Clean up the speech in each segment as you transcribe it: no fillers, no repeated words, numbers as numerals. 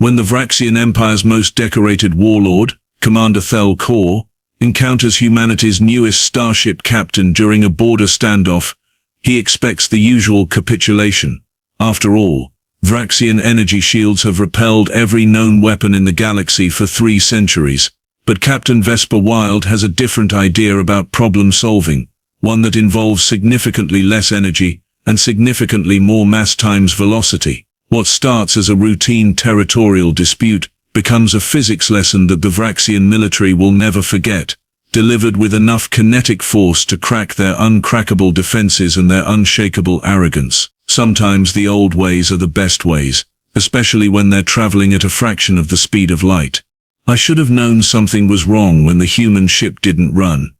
When the Vraxian Empire's most decorated warlord, Commander Thel'Qor, encounters humanity's newest starship captain during a border standoff, he expects the usual capitulation. After all, Vraxian energy shields have repelled every known weapon in the galaxy for 3 centuries. But Captain Vesper Wilde has a different idea about problem solving, one that involves significantly less energy and significantly more mass times velocity. What starts as a routine territorial dispute becomes a physics lesson that the Vraxian military will never forget, delivered with enough kinetic force to crack their uncrackable defenses and their unshakable arrogance. Sometimes the old ways are the best ways, especially when they're traveling at a fraction of the speed of light. I should have known something was wrong when the human ship didn't run.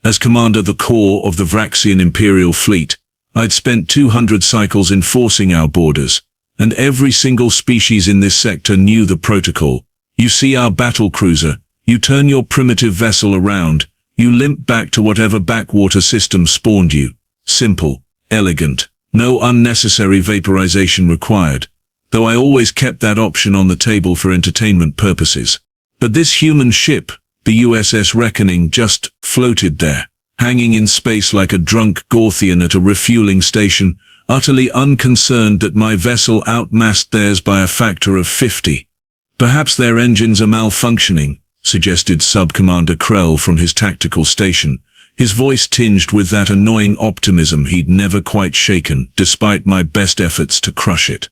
As Commander Thel'Qor of the Vraxian Imperial Fleet, I'd spent 200 cycles enforcing our borders, and every single species in this sector knew the protocol. You see our battle cruiser, you turn your primitive vessel around, you limp back to whatever backwater system spawned you. Simple, elegant, no unnecessary vaporization required, though I always kept that option on the table for entertainment purposes. But this human ship, the USS Reckoning, just floated there, hanging in space like a drunk Gorthian at a refueling station, utterly unconcerned that my vessel outmassed theirs by a factor of 50. Perhaps their engines are malfunctioning, suggested Sub-Commander Krell from his tactical station, his voice tinged with that annoying optimism he'd never quite shaken, despite my best efforts to crush it.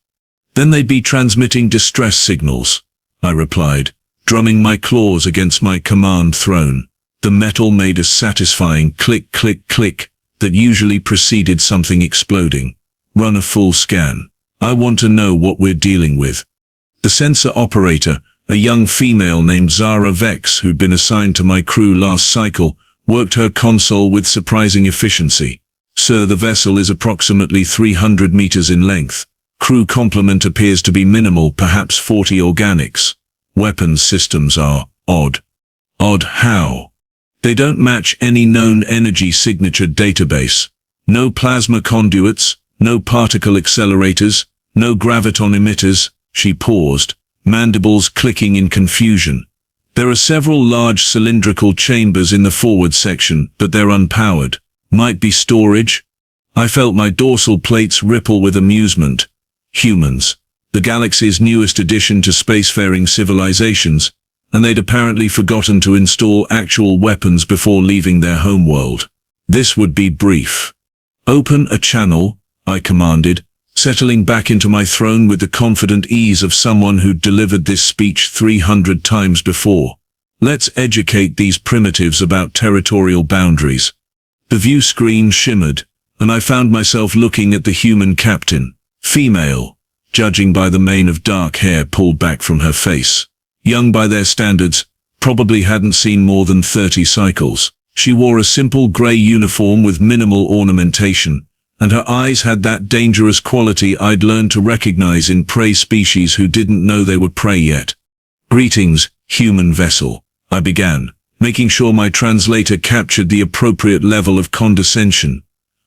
Then they'd be transmitting distress signals, I replied, drumming my claws against my command throne. The metal made a satisfying click, click, click that usually preceded something exploding. Run a full scan. I want to know what we're dealing with. The sensor operator, a young female named Zara Vex, who'd been assigned to my crew last cycle, worked her console with surprising efficiency. Sir, the vessel is approximately 300 meters in length. Crew complement appears to be minimal, perhaps 40 organics. Weapons systems are odd. Odd how? They don't match any known energy signature database. No plasma conduits, no particle accelerators, no graviton emitters. She paused, mandibles clicking in confusion. There are several large cylindrical chambers in the forward section, but they're unpowered. Might be storage? I felt my dorsal plates ripple with amusement. Humans, the galaxy's newest addition to spacefaring civilizations, and they'd apparently forgotten to install actual weapons before leaving their homeworld. This would be brief. Open a channel, I commanded, settling back into my throne with the confident ease of someone who'd delivered this speech 300 times before. Let's educate these primitives about territorial boundaries. The view screen shimmered, and I found myself looking at the human captain, female, judging by the mane of dark hair pulled back from her face. Young by their standards, probably hadn't seen more than 30 cycles. She wore a simple grey uniform with minimal ornamentation, and her eyes had that dangerous quality I'd learned to recognize in prey species who didn't know they were prey yet. Greetings, human vessel, I began, making sure my translator captured the appropriate level of condescension.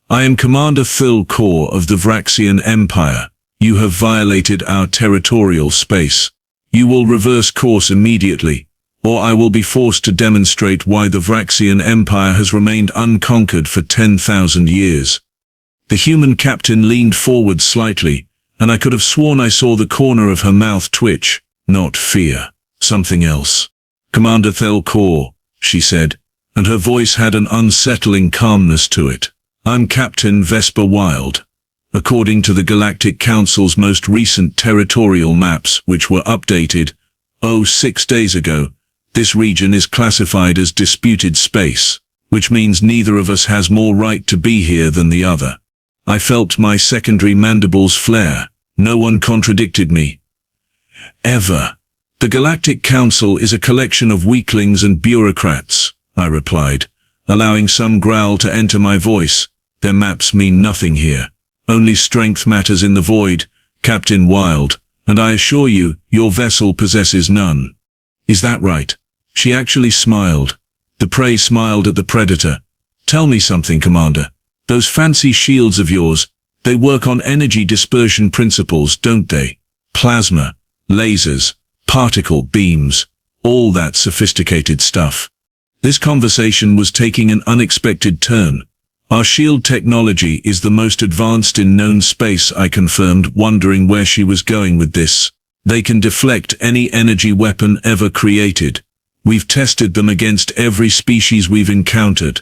I am Commander Thel'Qor of the Vraxian Empire. You have violated our territorial space. You will reverse course immediately, or I will be forced to demonstrate why the Vraxian Empire has remained unconquered for 10,000 years. The human captain leaned forward slightly, and I could have sworn I saw the corner of her mouth twitch. Not fear, something else. Commander Thel'Qor, she said, and her voice had an unsettling calmness to it. I'm Captain Vesper Wilde. According to the Galactic Council's most recent territorial maps, which were updated, 6 days ago, this region is classified as disputed space, which means neither of us has more right to be here than the other. I felt my secondary mandibles flare. No one contradicted me. Ever. The Galactic Council is a collection of weaklings and bureaucrats, I replied, allowing some growl to enter my voice. Their maps mean nothing here. Only strength matters in the void, Captain Wilde, and I assure you, your vessel possesses none. Is that right? She actually smiled. The prey smiled at the predator. Tell me something, Commander. Those fancy shields of yours, they work on energy dispersion principles, don't they? Plasma, lasers, particle beams, all that sophisticated stuff. This conversation was taking an unexpected turn. Our shield technology is the most advanced in known space, I confirmed, wondering where she was going with this. They can deflect any energy weapon ever created. We've tested them against every species we've encountered.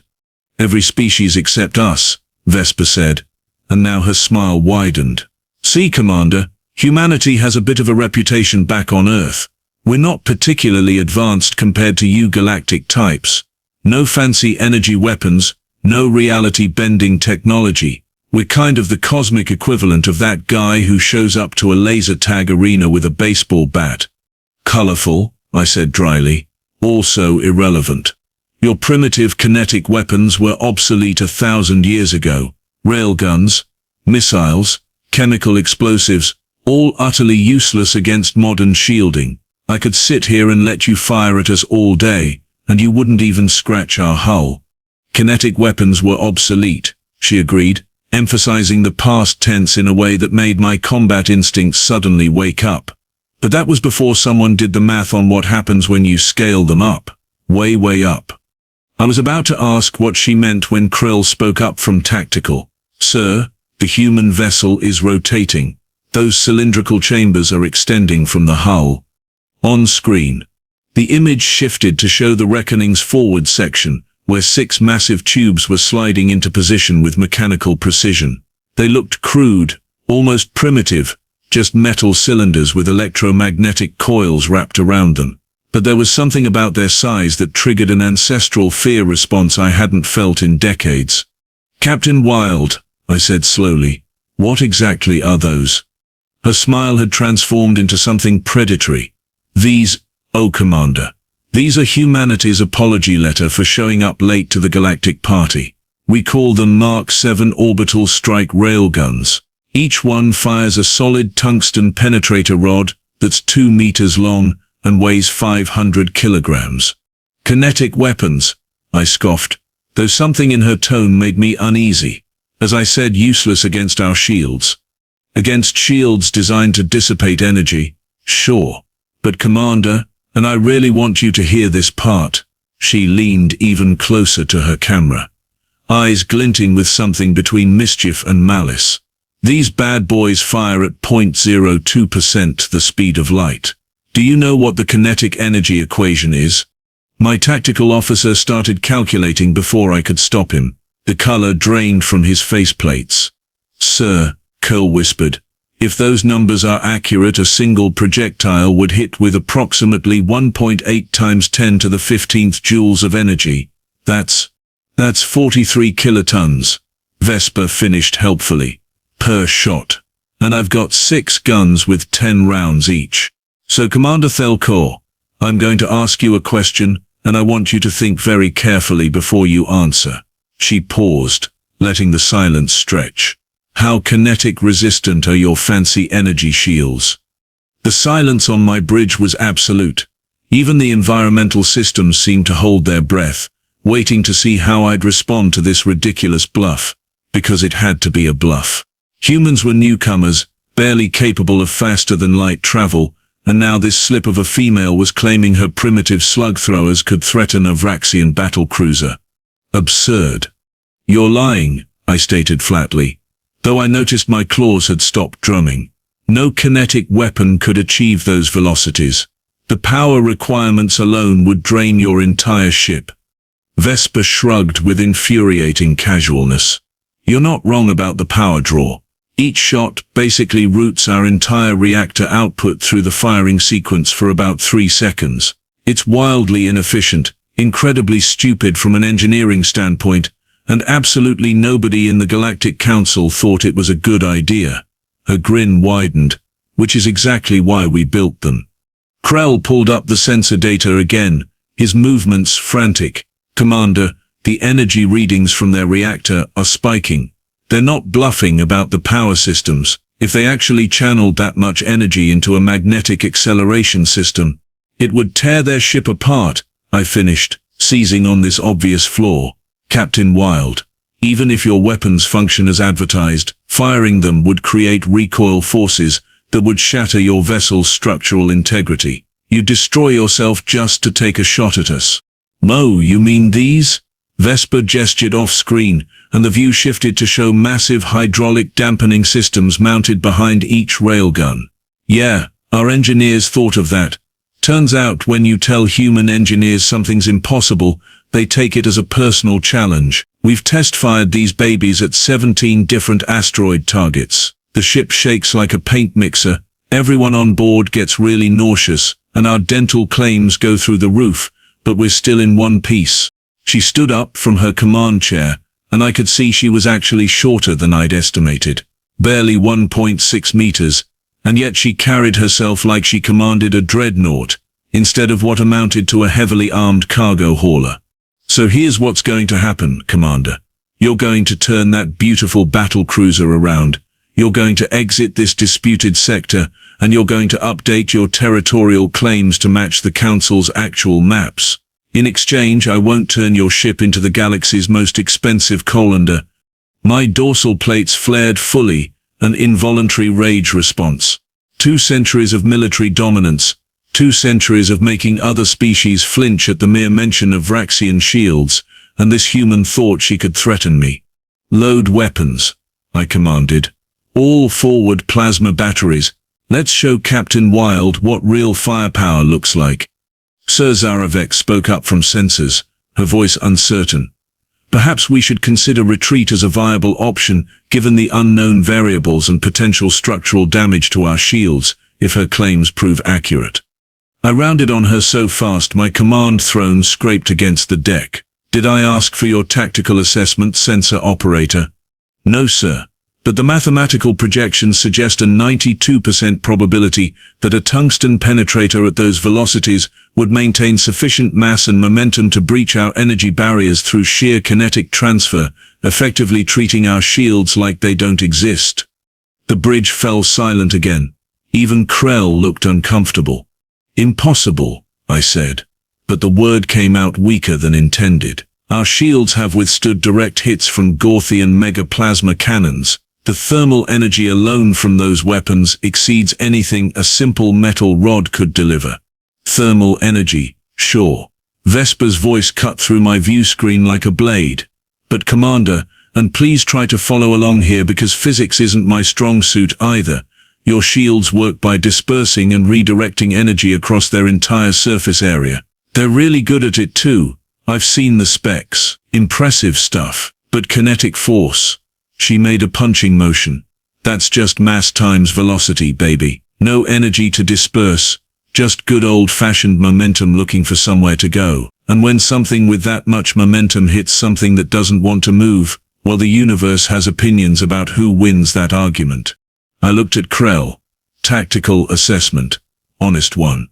Every species except us, Vesper said, and now her smile widened. See, Commander, humanity has a bit of a reputation back on Earth. We're not particularly advanced compared to you galactic types. No fancy energy weapons, no reality-bending technology. We're kind of the cosmic equivalent of that guy who shows up to a laser tag arena with a baseball bat. Colorful, I said dryly. Also irrelevant. Your primitive kinetic weapons were obsolete 1,000 years ago. Railguns, missiles, chemical explosives, all utterly useless against modern shielding. I could sit here and let you fire at us all day, and you wouldn't even scratch our hull. Kinetic weapons were obsolete, she agreed, emphasizing the past tense in a way that made my combat instincts suddenly wake up. But that was before someone did the math on what happens when you scale them up. Way up. I was about to ask what she meant when Krell spoke up from tactical. Sir, the human vessel is rotating. Those cylindrical chambers are extending from the hull. On screen, the image shifted to show the Reckoning's forward section, where 6 massive tubes were sliding into position with mechanical precision. They looked crude, almost primitive, just metal cylinders with electromagnetic coils wrapped around them. But there was something about their size that triggered an ancestral fear response I hadn't felt in decades. Captain Wilde, I said slowly, what exactly are those? Her smile had transformed into something predatory. These, oh Commander, these are humanity's apology letter for showing up late to the galactic party. We call them Mark 7 orbital strike railguns. Each one fires a solid tungsten penetrator rod that's 2 meters long and weighs 500 kilograms. Kinetic weapons, I scoffed, though something in her tone made me uneasy. As I said, useless against our shields. Against shields designed to dissipate energy, sure. But Commander, and I really want you to hear this part, she leaned even closer to her camera, eyes glinting with something between mischief and malice. These bad boys fire at 0.02% the speed of light. Do you know what the kinetic energy equation is? My tactical officer started calculating before I could stop him. The color drained from his faceplates. Sir, Curl whispered, if those numbers are accurate, a single projectile would hit with approximately 1.8 times 10 to the 15th joules of energy. That's 43 kilotons. Vesper finished helpfully. Per shot. And I've got 6 guns with 10 rounds each. So Commander Thel'Qor, I'm going to ask you a question, and I want you to think very carefully before you answer. She paused, letting the silence stretch. How kinetic resistant are your fancy energy shields? The silence on my bridge was absolute. Even the environmental systems seemed to hold their breath, waiting to see how I'd respond to this ridiculous bluff, because it had to be a bluff. Humans were newcomers, barely capable of faster-than-light travel, and now this slip of a female was claiming her primitive slug throwers could threaten a Vraxian battlecruiser. Absurd. You're lying, I stated flatly, though I noticed my claws had stopped drumming. No kinetic weapon could achieve those velocities. The power requirements alone would drain your entire ship. Vesper shrugged with infuriating casualness. You're not wrong about the power draw. Each shot basically routes our entire reactor output through the firing sequence for about 3 seconds. It's wildly inefficient, incredibly stupid from an engineering standpoint, and absolutely nobody in the Galactic Council thought it was a good idea. Her grin widened, which is exactly why we built them. Krell pulled up the sensor data again, his movements frantic. Commander, the energy readings from their reactor are spiking. They're not bluffing about the power systems. If they actually channeled that much energy into a magnetic acceleration system, it would tear their ship apart, I finished, seizing on this obvious flaw. Captain Wilde, even if your weapons function as advertised, firing them would create recoil forces that would shatter your vessel's structural integrity. You destroy yourself just to take a shot at us. Mo, you mean these? Vesper gestured off-screen, and the view shifted to show massive hydraulic dampening systems mounted behind each railgun. Yeah, our engineers thought of that. Turns out when you tell human engineers something's impossible, they take it as a personal challenge. We've test-fired these babies at 17 different asteroid targets. The ship shakes like a paint mixer, everyone on board gets really nauseous, and our dental claims go through the roof, but we're still in one piece. She stood up from her command chair, and I could see she was actually shorter than I'd estimated. Barely 1.6 meters, and yet she carried herself like she commanded a dreadnought, instead of what amounted to a heavily armed cargo hauler. So here's what's going to happen, Commander. You're going to turn that beautiful battle cruiser around. You're going to exit this disputed sector, and you're going to update your territorial claims to match the Council's actual maps. In exchange, I won't turn your ship into the galaxy's most expensive colander. My dorsal plates flared fully, an involuntary rage response. 2 centuries of military dominance, 2 centuries of making other species flinch at the mere mention of Vraxian shields, and this human thought she could threaten me. Load weapons, I commanded. All forward plasma batteries. Let's show Captain Wilde what real firepower looks like. Sir Zaravek spoke up from sensors, her voice uncertain. Perhaps we should consider retreat as a viable option, given the unknown variables and potential structural damage to our shields, if her claims prove accurate. I rounded on her so fast my command throne scraped against the deck. Did I ask for your tactical assessment, sensor operator? No, sir. But the mathematical projections suggest a 92% probability that a tungsten penetrator at those velocities would maintain sufficient mass and momentum to breach our energy barriers through sheer kinetic transfer, effectively treating our shields like they don't exist. The bridge fell silent again. Even Krell looked uncomfortable. Impossible, I said. But the word came out weaker than intended. Our shields have withstood direct hits from Gorthian mega-plasma cannons. The thermal energy alone from those weapons exceeds anything a simple metal rod could deliver. Thermal energy, sure. Vesper's voice cut through my view screen like a blade. But Commander, and please try to follow along here because physics isn't my strong suit either. Your shields work by dispersing and redirecting energy across their entire surface area. They're really good at it too. I've seen the specs. Impressive stuff. But kinetic force. She made a punching motion. That's just mass times velocity, baby. No energy to disperse. Just good old-fashioned momentum looking for somewhere to go. And when something with that much momentum hits something that doesn't want to move, well, the universe has opinions about who wins that argument. I looked at Krell. Tactical assessment. Honest one.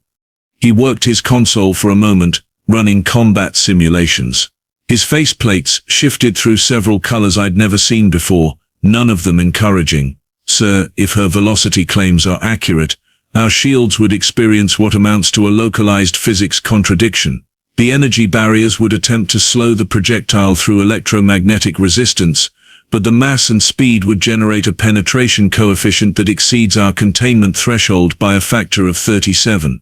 He worked his console for a moment, running combat simulations. His faceplates shifted through several colors I'd never seen before, none of them encouraging. Sir, if her velocity claims are accurate, our shields would experience what amounts to a localized physics contradiction. The energy barriers would attempt to slow the projectile through electromagnetic resistance, but the mass and speed would generate a penetration coefficient that exceeds our containment threshold by a factor of 37.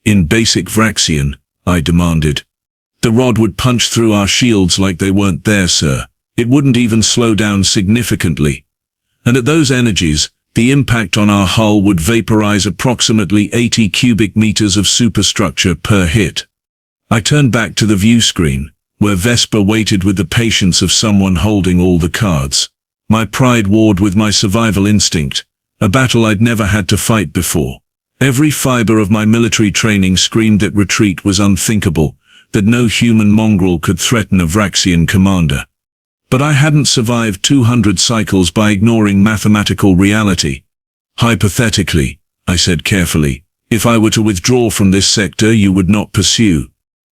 In basic Vraxian, I demanded. The rod would punch through our shields like they weren't there, sir. It wouldn't even slow down significantly. And at those energies, the impact on our hull would vaporize approximately 80 cubic meters of superstructure per hit. I turned back to the view screen, where Vesper waited with the patience of someone holding all the cards. My pride warred with my survival instinct, a battle I'd never had to fight before. Every fiber of my military training screamed that retreat was unthinkable, that no human mongrel could threaten a Vraxian commander. But I hadn't survived 200 cycles by ignoring mathematical reality. Hypothetically, I said carefully, if I were to withdraw from this sector, you would not pursue.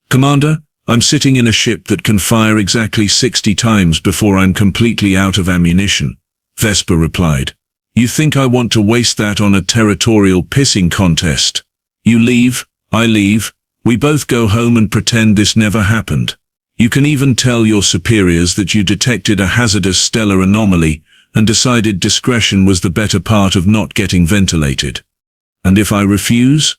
Commander, I'm sitting in a ship that can fire exactly 60 times before I'm completely out of ammunition, Vesper replied. You think I want to waste that on a territorial pissing contest? You leave, I leave. We both go home and pretend this never happened. You can even tell your superiors that you detected a hazardous stellar anomaly and decided discretion was the better part of not getting ventilated. And if I refuse?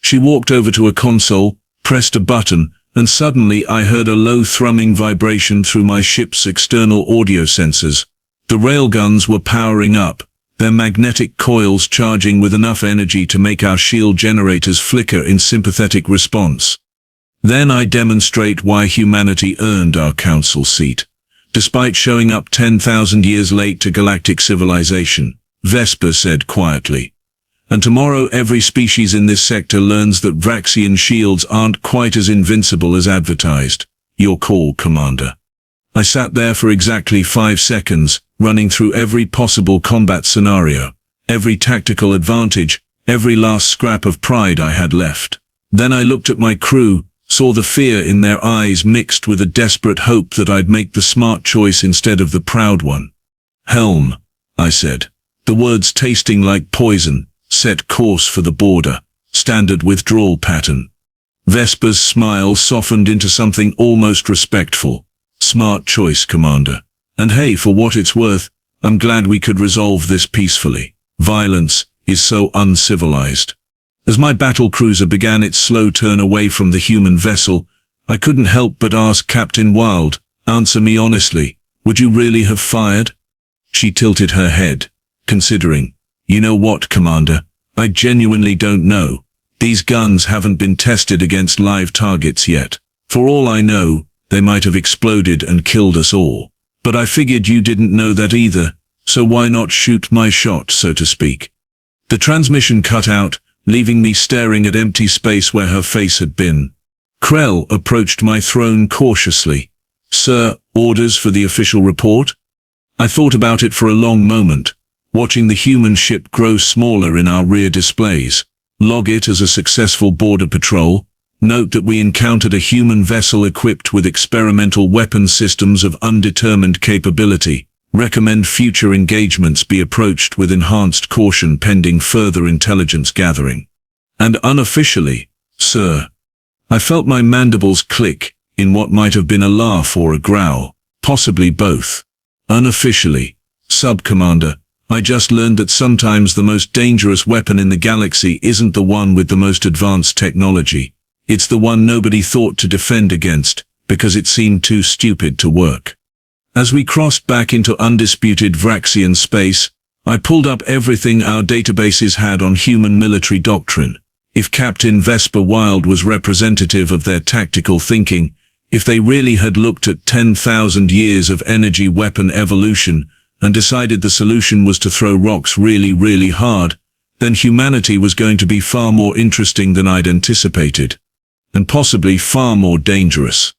She walked over to a console, pressed a button, and suddenly I heard a low thrumming vibration through my ship's external audio sensors. The railguns were powering up, their magnetic coils charging with enough energy to make our shield generators flicker in sympathetic response. Then I demonstrate why humanity earned our council seat. Despite showing up 10,000 years late to galactic civilization, Vesper said quietly. And tomorrow every species in this sector learns that Vraxian shields aren't quite as invincible as advertised. Your call, Commander. I sat there for exactly 5 seconds, running through every possible combat scenario, every tactical advantage, every last scrap of pride I had left. Then I looked at my crew, saw the fear in their eyes mixed with a desperate hope that I'd make the smart choice instead of the proud one. Helm, I said, the words tasting like poison. Set course for the border. Standard withdrawal pattern. Vesper's smile softened into something almost respectful. Smart choice, Commander. And hey, for what it's worth, I'm glad we could resolve this peacefully. Violence is so uncivilized. As my battle cruiser began its slow turn away from the human vessel, I couldn't help but ask Captain Wilde, answer me honestly, would you really have fired? She tilted her head, considering. You know what, Commander? I genuinely don't know. These guns haven't been tested against live targets yet. For all I know, they might have exploded and killed us all. But I figured you didn't know that either, so why not shoot my shot, so to speak? The transmission cut out, leaving me staring at empty space where her face had been. Krell approached my throne cautiously. Sir, orders for the official report? I thought about it for a long moment, watching the human ship grow smaller in our rear displays. Log it as a successful border patrol. Note that we encountered a human vessel equipped with experimental weapon systems of undetermined capability. Recommend future engagements be approached with enhanced caution pending further intelligence gathering. And unofficially, sir. I felt my mandibles click, in what might have been a laugh or a growl, possibly both. Unofficially, Sub-Commander, I just learned that sometimes the most dangerous weapon in the galaxy isn't the one with the most advanced technology. It's the one nobody thought to defend against, because it seemed too stupid to work. As we crossed back into undisputed Vraxian space, I pulled up everything our databases had on human military doctrine. If Captain Vesper Wilde was representative of their tactical thinking, if they really had looked at 10,000 years of energy weapon evolution, and decided the solution was to throw rocks really, really hard, then humanity was going to be far more interesting than I'd anticipated. And possibly far more dangerous.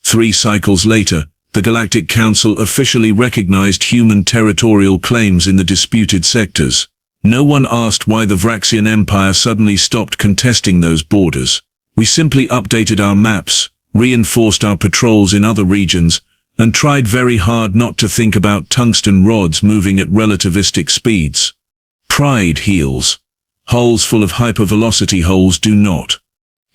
3 cycles later, the Galactic Council officially recognized human territorial claims in the disputed sectors. No one asked why the Vraxian Empire suddenly stopped contesting those borders. We simply updated our maps, reinforced our patrols in other regions, and tried very hard not to think about tungsten rods moving at relativistic speeds. Pride heals. Holes full of hypervelocity holes do not.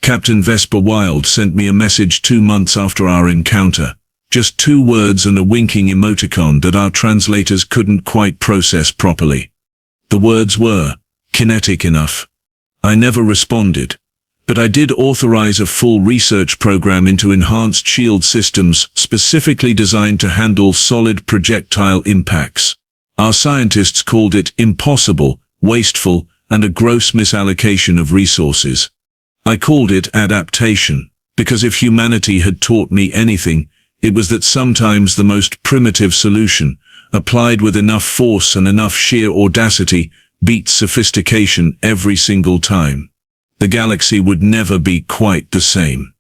Captain Vesper Wilde sent me a message 2 months after our encounter. Just 2 words and a winking emoticon that our translators couldn't quite process properly. The words were, kinetic enough. I never responded. But I did authorize a full research program into enhanced shield systems specifically designed to handle solid projectile impacts. Our scientists called it impossible, wasteful, and a gross misallocation of resources. I called it adaptation, because if humanity had taught me anything, it was that sometimes the most primitive solution, applied with enough force and enough sheer audacity, beats sophistication every single time. The galaxy would never be quite the same.